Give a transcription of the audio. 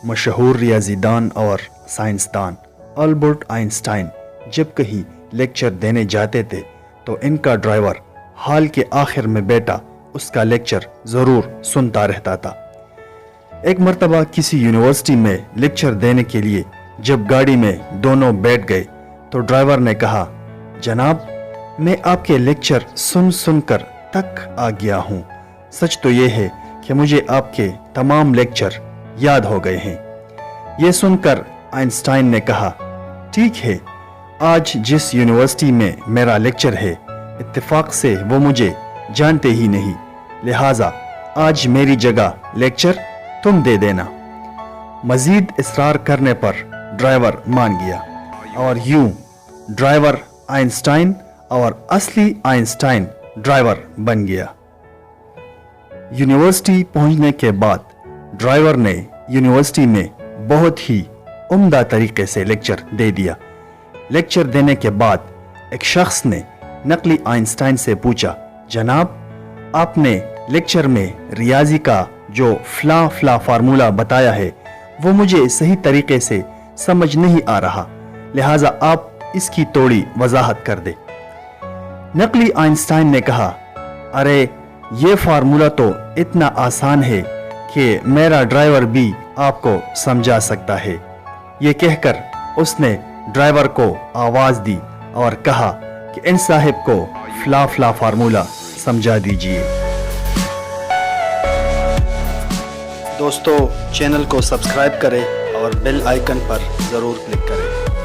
मशहूर रियाजीदान और साइंसदान Albert Einstein जब कहीं लेक्चर देने जाते थे तो इनका ड्राइवर हाल के आखिर में बैठा उसका लेक्चर ज़रूर सुनता रहता था। एक मर्तबा किसी यूनिवर्सिटी में लेक्चर देने के लिए जब गाड़ी में दोनों बैठ गए तो ड्राइवर ने कहा, जनाब मैं आपके लेक्चर सुन सुनकर तक आ गया हूँ। सच तो ये है कि मुझे आपके तमाम लेक्चर याद हो गए हैं। ये सुनकर आइंस्टाइन ने कहा, ठीक है, आज जिस यूनिवर्सिटी में मेरा लेक्चर है इत्तेफाक से वो मुझे जानते ही नहीं, लिहाजा आज मेरी जगह लेक्चर तुम दे देना। मजीद इसरार करने पर ड्राइवर मान गया और यूं ड्राइवर आइंस्टाइन और असली आइंस्टाइन ड्राइवर बन गया। यूनिवर्सिटी पहुंचने के बाद ड्राइवर ने यूनिवर्सिटी में बहुत ही उम्दा तरीके से लेक्चर दे दिया। लेक्चर देने के बाद एक शख्स ने नकली आइंस्टाइन से पूछा, जनाब आपने लेक्चर में रियाजी का जो फला फार्मूला बताया है वो मुझे सही तरीके से समझ नहीं आ रहा, लिहाजा आप इसकी थोड़ी वजाहत कर दे। नकली आइंस्टाइन ने कहा, अरे ये फार्मूला तो इतना आसान है कि मेरा ड्राइवर भी आपको समझा सकता है। ये कहकर उसने ड्राइवर को आवाज दी और कहा कि इन साहिब को फला फार्मूला समझा दीजिए। दोस्तों, चैनल को सब्सक्राइब करें और बेल आइकन पर ज़रूर क्लिक करें।